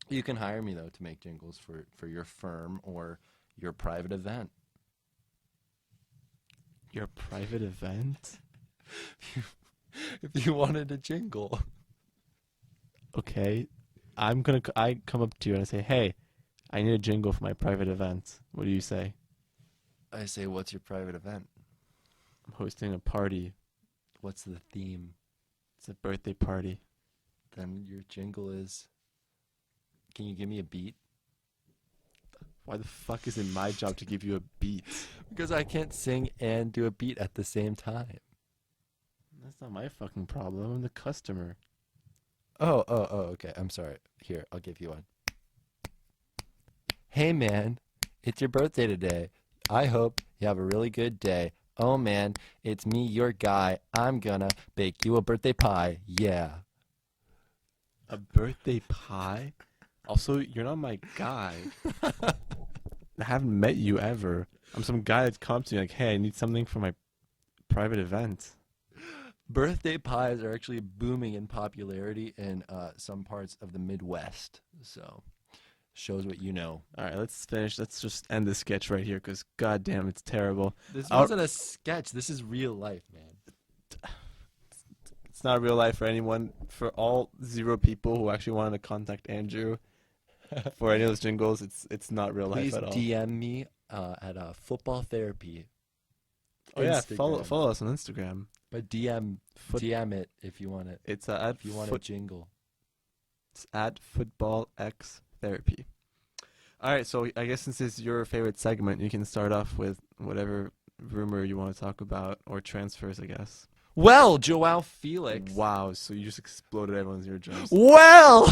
You can hire me, though, to make jingles for your firm or your private event. Your private event? If you wanted a jingle. Okay. I come up to you and I say, hey, I need a jingle for my private event. What do you say? I say, what's your private event? I'm hosting a party. What's the theme? It's a birthday party. Then your jingle is, can you give me a beat? Why the fuck is it my job to give you a beat? Because I can't sing and do a beat at the same time. That's not my fucking problem. I'm the customer. Oh, okay. I'm sorry. Here, I'll give you one. Hey, man, it's your birthday today. I hope you have a really good day. Oh, man, it's me, your guy. I'm gonna bake you a birthday pie. Yeah. A birthday pie? Also, you're not my guy. I haven't met you ever. I'm some guy that comes to me like, hey, I need something for my private event. Birthday pies are actually booming in popularity in some parts of the Midwest. So, shows what you know. All right, let's finish. Let's just end the sketch right here because, goddamn, it's terrible. This wasn't a sketch. This is real life, man. It's not real life for anyone. For all 0 people who actually wanted to contact Andrew for any of those jingles, it's not real life at all. Please DM me at football therapy. Oh yeah, follow us on Instagram. But DM it if you want it. It's a jingle. It's at footballx therapy. All right, so I guess since it's your favorite segment, you can start off with whatever rumor you want to talk about or transfers, I guess. Well, Joao Felix. Wow, so you just exploded everyone's eardrums. Well,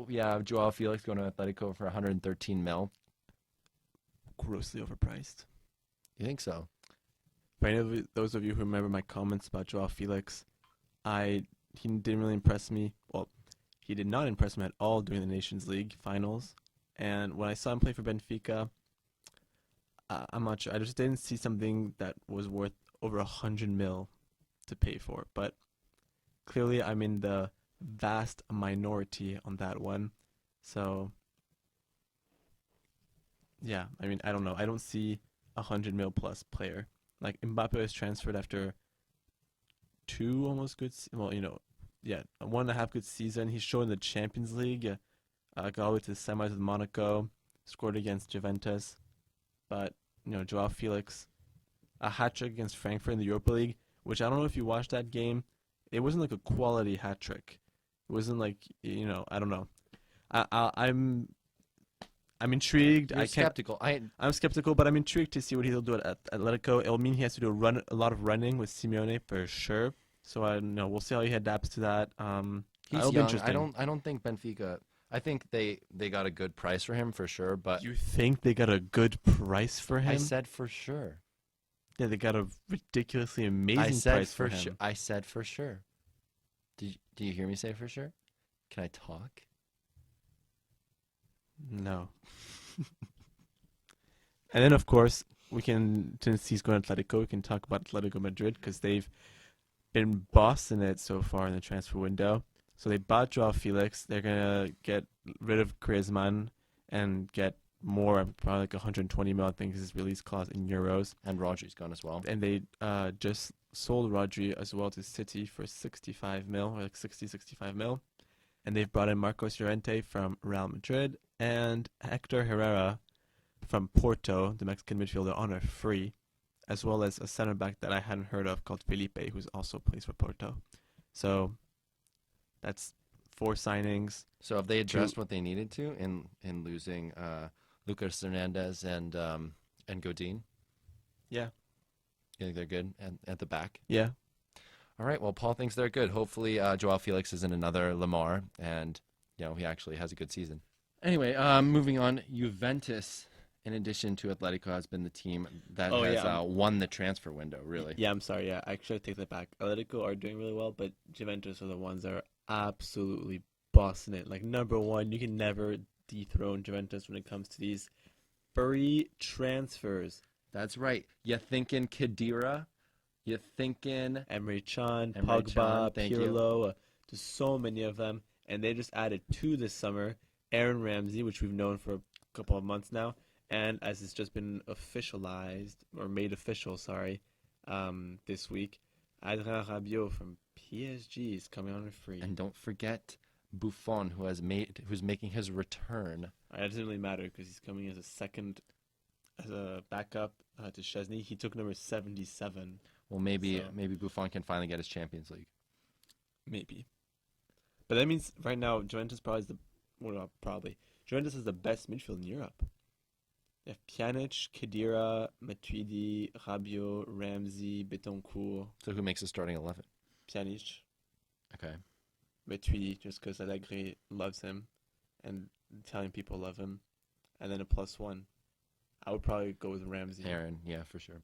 we have Joao Felix going to Atletico for 113 mil. Grossly overpriced. You think so? For any of those of you who remember my comments about Joao Felix, he didn't really impress me. Well, he did not impress me at all during the Nations League finals. And when I saw him play for Benfica, I'm not sure. I just didn't see something that was worth over 100 mil to pay for. But clearly, I'm in the vast minority on that one. So, yeah, I mean, I don't know. I don't see 100 mil plus player. Like Mbappe is transferred after two almost good, yeah, 1.5 good season. He's shown the Champions League, got all the way to the semis with Monaco, scored against Juventus. But, Joao Felix, a hat trick against Frankfurt in the Europa League, which I don't know if you watched that game. It wasn't like a quality hat trick. It wasn't like, I don't know. I'm intrigued. You're skeptical. I'm skeptical, but I'm intrigued to see what he'll do at Atletico. It'll mean he has to do a lot of running with Simeone for sure. So I don't know. We'll see how he adapts to that. He's young. I don't think Benfica. I think they got a good price for him for sure. But you think they got a good price for him? I said for sure. Yeah, they got a ridiculously amazing price for him. I said for sure. Do you hear me say for sure? Can I talk? No. And then, of course, since he's going to Atletico, we can talk about Atletico Madrid because they've been bossing it so far in the transfer window. So they bought Joao Felix. They're going to get rid of Griezmann and get more, probably like 120 mil, I think is his release clause in euros. And Rodri's gone as well. And they just sold Rodri as well to City for 65 mil, or like 65 mil. And they've brought in Marcos Llorente from Real Madrid and Hector Herrera from Porto, the Mexican midfielder, on a free, as well as a center back that I hadn't heard of called Felipe, who's also plays for Porto. So that's 4 signings. So have they addressed what they needed to in losing Lucas Hernandez and Godin? Yeah. You think they're good at the back? Yeah. All right. Well, Paul thinks they're good. Hopefully, Joao Felix isn't another Lamar, and he actually has a good season. Anyway, moving on. Juventus, in addition to Atletico, has been the team that has won the transfer window. Really. Yeah, I'm sorry. Yeah, actually, I take that back. Atletico are doing really well, but Juventus are the ones that are absolutely bossing it. Like number one, you can never dethrone Juventus when it comes to these free transfers. That's right. You thinking Khedira? You thinking Emre Can, Pogba, Pirlo, just so many of them. And they just added 2 this summer. Aaron Ramsey, which we've known for a couple of months now. And as it's just been made official, this week, Adrien Rabiot from PSG is coming on free. And don't forget Buffon, who's making his return. It doesn't really matter because he's coming as a backup to Szczesny. He took number 77. Well, maybe Buffon can finally get his Champions League. Maybe. But that means right now Juventus Juventus is the best midfield in Europe. They have Pjanic, Khedira, Matuidi, Rabiot, Ramsey, Betancourt. So who makes the starting 11? Pjanic. Okay. Matuidi, just because Allegri loves him and Italian people love him. And then a +1. I would probably go with Ramsey. Aaron, yeah, for sure.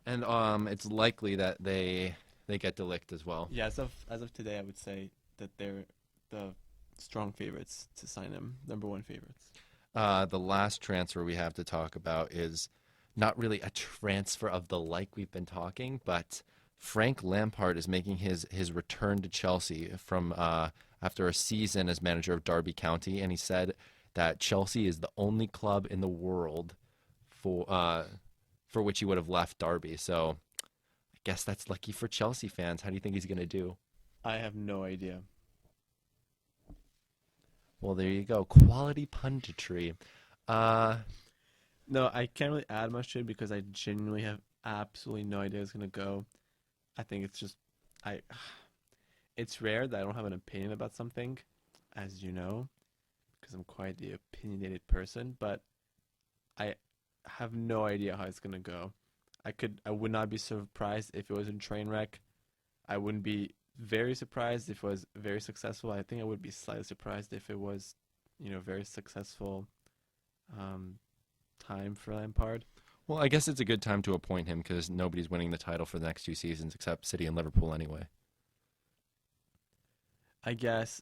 And it's likely that they get De Ligt as well. Yeah, as of today, I would say that they're the strong favorites to sign him, number 1 favorites. The last transfer we have to talk about is not really a transfer of the like we've been talking, but Frank Lampard is making his return to Chelsea from after a season as manager of Derby County, and he said that Chelsea is the only club in the world for which he would have left Derby. So I guess that's lucky for Chelsea fans. How do you think he's going to do? I have no idea. Well, there you go. Quality punditry. No, I can't really add much to it because I genuinely have absolutely no idea it's going to go. I think it's just, it's rare that I don't have an opinion about something, as you know, because I'm quite the opinionated person, but I have no idea how it's going to go. I would not be surprised if it was a train wreck. I wouldn't be very surprised if it was very successful. I think I would be slightly surprised if it was, very successful time for Lampard. Well, I guess it's a good time to appoint him because nobody's winning the title for the next 2 seasons except City and Liverpool anyway. I guess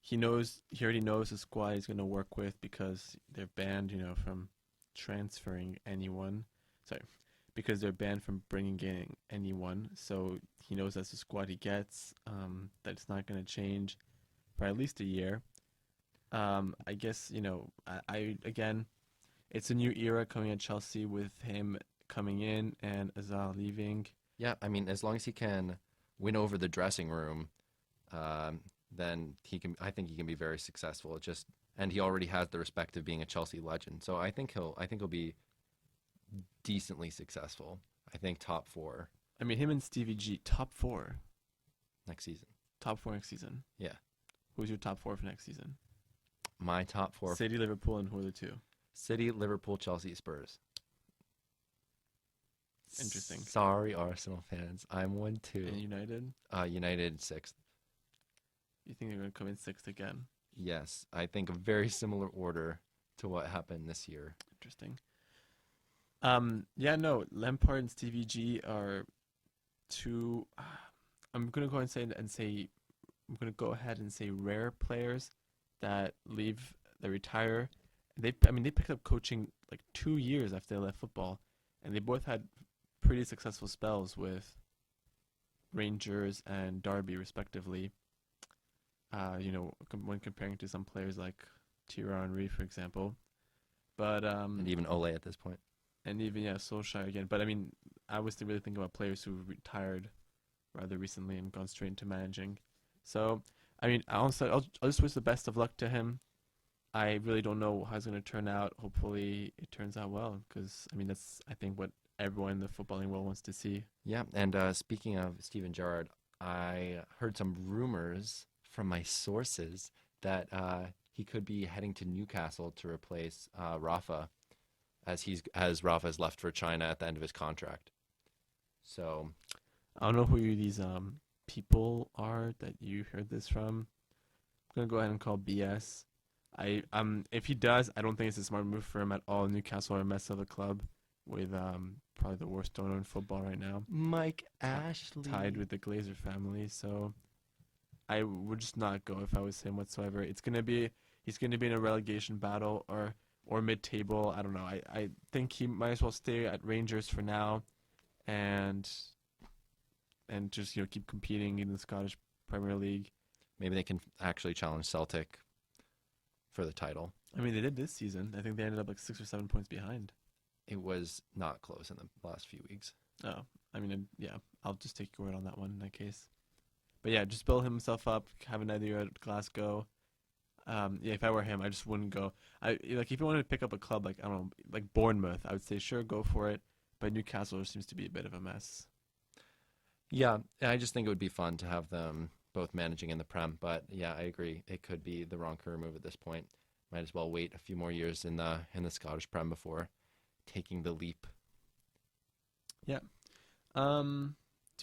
he already knows the squad he's going to work with because they're banned, from transferring anyone. Sorry, because they're banned from bringing in anyone. So he knows that's the squad he gets. That it's not going to change for at least a year. I guess I again, it's a new era coming at Chelsea with him coming in and Azar leaving. Yeah, I mean, as long as he can win over the dressing room, then he can. I think he can be very successful. And he already has the respect of being a Chelsea legend. So I think he'll be decently successful. I think top 4. I mean, him and Stevie G, top 4 next season. Top 4 next season. Yeah. Who's your top 4 for next season? My top 4. City, Liverpool, and who are the 2? City, Liverpool, Chelsea, Spurs. Interesting. Sorry, Arsenal fans. I'm 1-2. And United? United 6th. You think they're going to come in 6th again? Yes. I think a very similar order to what happened this year. Interesting. Yeah, no, Lampard and Stevie G are 2. I'm going to go ahead and say rare players that retire. They picked up coaching like 2 years after they left football, and they both had pretty successful spells with Rangers and Derby, respectively. When comparing to some players like Thierry Henry, for example, but and even Ole at this point, and even Solskjaer again. But I mean, I was really thinking about players who retired rather recently and gone straight into managing. So I mean, I'll just wish the best of luck to him. I really don't know how it's going to turn out. Hopefully, it turns out well, because I mean that's I think what everyone in the footballing world wants to see. Yeah, and speaking of Steven Gerrard, I heard some rumors from my sources that he could be heading to Newcastle to replace Rafa, as Rafa has left for China at the end of his contract. So I don't know who these people are that you heard this from. I'm gonna go ahead and call BS. If he does, I don't think it's a smart move for him at all. Newcastle are a mess of a club with probably the worst owner in football right now. Mike Ashley. Tied with the Glazer family, so I would just not go if I was him whatsoever. He's gonna be in a relegation battle or mid-table. I don't know. I think he might as well stay at Rangers for now, and just keep competing in the Scottish Premier League. Maybe they can actually challenge Celtic for the title. I mean, they did this season. I think they ended up like 6 or 7 points behind. It was not close in the last few weeks. Oh, I mean, yeah. I'll just take your word on that one in that case. But yeah, just build himself up, have another year at Glasgow. If I were him, I just wouldn't go. If you wanted to pick up a club like, I don't know, like Bournemouth, I would say sure, go for it. But Newcastle seems to be a bit of a mess. Yeah, I just think it would be fun to have them both managing in the Prem. But yeah, I agree. It could be the wrong career move at this point. Might as well wait a few more years in the Scottish Prem before taking the leap. Yeah. Do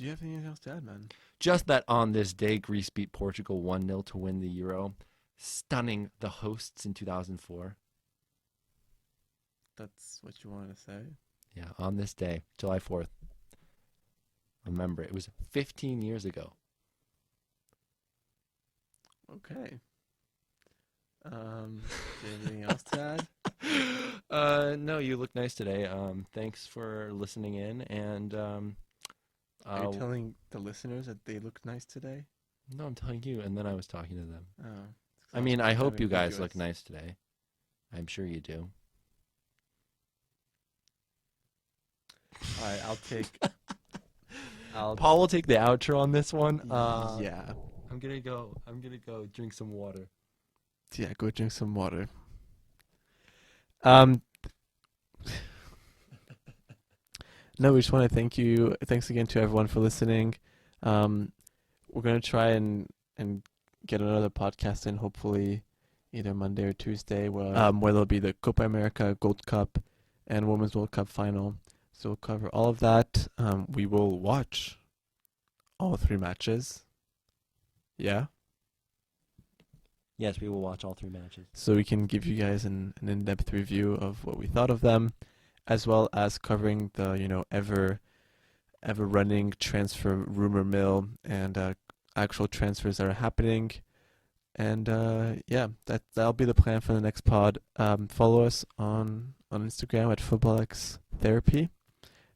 you have anything else to add, man? Just that on this day, Greece beat Portugal 1-0 to win the Euro, stunning the hosts in 2004. That's what you wanted to say? Yeah, on this day, July 4th. Remember, it was 15 years ago. Okay. Do you have anything else to add? No, you look nice today. Thanks for listening in, and are you telling the listeners that they look nice today? No, I'm telling you, and then I was talking to them. Oh. I mean, I hope you guys look nice today. I'm sure you do. All right, I'll take... Paul will take the outro on this one. Yeah. I'm gonna go drink some water. Yeah, go drink some water. No, we just want to thank you. Thanks again to everyone for listening. We're gonna try and get another podcast in, hopefully either Monday or Tuesday, where there'll be the Copa America Gold Cup and Women's World Cup final. So we'll cover all of that. We will watch all 3 matches. Yeah? Yes, we will watch all 3 matches. So we can give you guys an in-depth review of what we thought of them, as well as covering the, ever running transfer rumor mill and actual transfers that are happening. And yeah, that'll be the plan for the next pod. Follow us on Instagram at FootballXTherapy.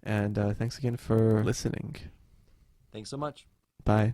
And thanks again for listening. Thanks so much. Bye.